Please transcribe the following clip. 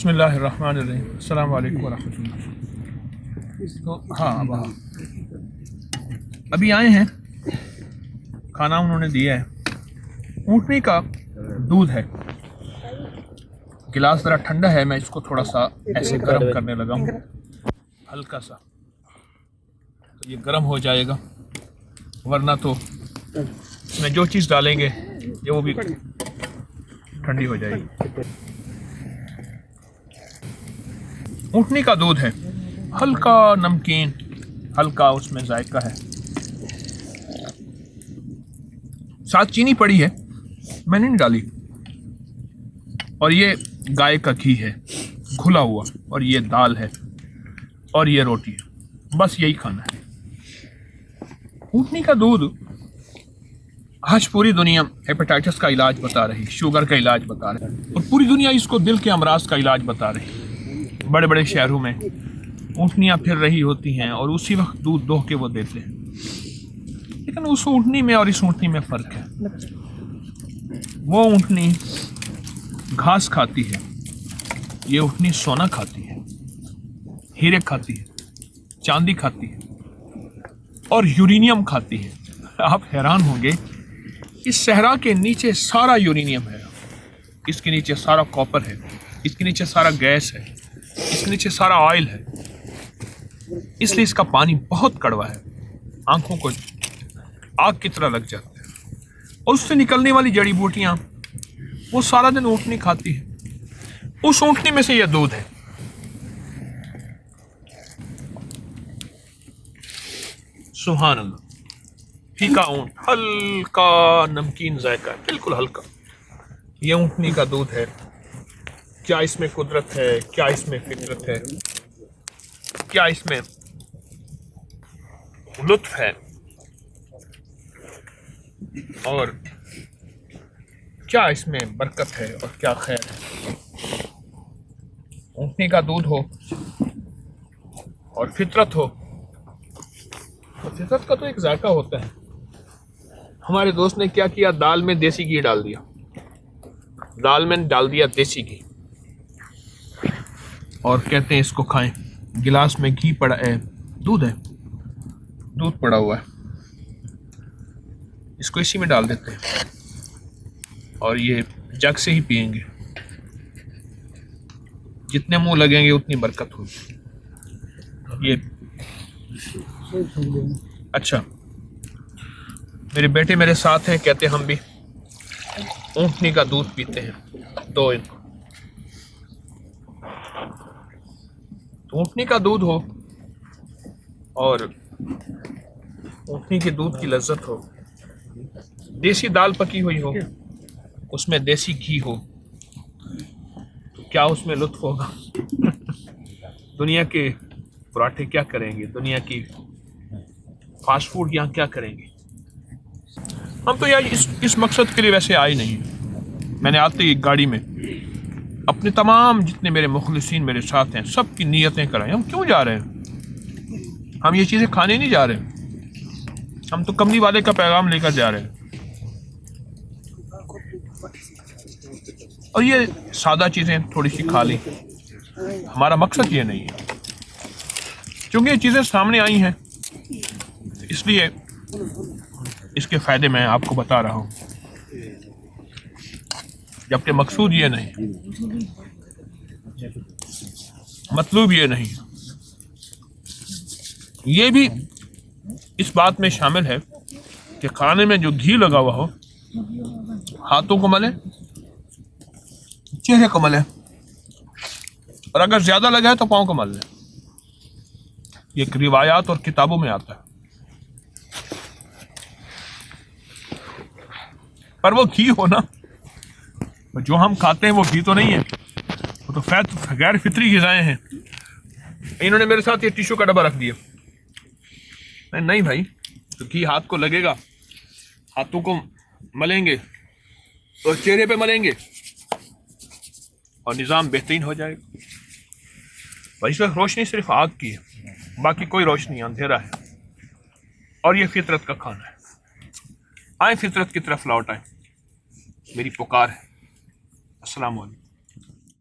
बिस्मिल्लाहिर्रहमानिर्रहीम। अस्सलाम वालेकुम वरहमतुल्लाह। तो हाँ, अब अभी आए हैं, खाना उन्होंने दिया है। ऊँटनी का दूध है। गिलास ज़रा ठंडा है, मैं इसको थोड़ा सा ऐसे गर्म करने लगा हूँ, हल्का सा। तो ये गर्म हो जाएगा, वरना तो इसमें जो चीज़ डालेंगे ये वो भी ठंडी हो जाएगी। ऊँटनी का दूध है, हल्का नमकीन, हल्का उसमें जायका है, साथ चीनी पड़ी है, मैंने नहीं डाली। और ये गाय का घी है घुला हुआ, और ये दाल है, और ये रोटी है। बस यही खाना है। ऊँटनी का दूध आज पूरी दुनिया हेपेटाइटिस का इलाज बता रही, शुगर का इलाज बता रही, और पूरी दुनिया इसको दिल के अमराज का इलाज बता रही। बड़े बड़े शहरों में ऊँटनियाँ फिर रही होती हैं और उसी वक्त दूध दोह के वो देते हैं। लेकिन उस ऊँटनी में और इस ऊँटनी में फ़र्क है। वो ऊँटनी घास खाती है, ये ऊँटनी सोना खाती है, हीरे खाती है, चांदी खाती है, और यूरेनियम खाती है। आप हैरान होंगे, इस सहरा के नीचे सारा यूरेनियम है, इसके नीचे सारा कॉपर है, इसके नीचे सारा गैस है, इसके नीचे सारा ऑयल है। इसलिए इसका पानी बहुत कड़वा है, आंखों को आग की तरह लग जाता है। और उससे निकलने वाली जड़ी बूटियां वो सारा दिन ऊँटनी खाती है। उस ऊँटनी में से यह दूध है। सुभान अल्लाह। फीका ऊँट, हल्का नमकीन जायका, बिल्कुल हल्का। यह ऊँटनी का दूध है। क्या इसमें कुदरत है, क्या इसमें फितरत है, क्या इसमें लुत्फ है, और क्या इसमें बरकत है, और क्या खैर है। ऊँटनी का दूध हो और फितरत हो, और फितरत का तो एक जायका होता है। हमारे दोस्त ने क्या किया, दाल में देसी घी डाल दिया, दाल में डाल दिया देसी घी, और कहते हैं इसको खाएं। गिलास में घी पड़ा है, दूध है, दूध पड़ा हुआ है, इसको इसी में डाल देते हैं और ये जग से ही पिएंगे। जितने मुंह लगेंगे उतनी बरकत होगी। ये अच्छा, मेरे बेटे मेरे साथ हैं, कहते हम भी ऊँटनी का दूध पीते हैं। दो इनको, ऊँटनी का दूध हो और ऊँटनी के दूध की लज्जत हो, देसी दाल पकी हुई हो, उसमें देसी घी हो, तो क्या उसमें लुत्फ होगा। दुनिया के पराठे क्या करेंगे, दुनिया की फास्ट फूड यहाँ क्या करेंगे। हम तो यार इस मकसद के लिए वैसे आए नहीं। मैंने आते ही गाड़ी में अपने तमाम जितने मेरे मुखलिसीन मेरे साथ हैं, सब की नीयतें कराएं। हम क्यों जा रहे हैं, हम ये चीज़ें खाने नहीं जा रहे हैं, हम तो कमली वाले का पैगाम लेकर जा रहे हैं। और ये सादा चीज़ें थोड़ी सी खा ली, हमारा मकसद ये नहीं है। क्योंकि ये चीज़ें सामने आई हैं, इसलिए इसके फ़ायदे मैं आपको बता रहा हूँ, जबकि मकसूद ये नहीं, मतलूब ये नहीं। ये भी इस बात में शामिल है कि खाने में जो घी लगा हुआ हो, हाथों को मले, चेहरे को मले, और अगर ज़्यादा लगा है तो पाँव को मल लें। ये रिवायात और किताबों में आता है। पर वो घी हो ना, जो हम खाते हैं वो घी तो नहीं है, वो तो गैर फितरी ग़िज़ाएं हैं। इन्होंने मेरे साथ ये टिश्यू का डब्बा रख दिया। नहीं भाई, तो घी हाथ को लगेगा, हाथों को मलेंगे और चेहरे पे मलेंगे और निज़ाम बेहतरीन हो जाएगा। भाई इस वक्त रोशनी सिर्फ आग की है, बाकी कोई रोशनी, अंधेरा है। और ये फितरत का खाना है। आए फितरत की तरफ लौट आए, मेरी पुकार है। अस्सलाम वालेकुम।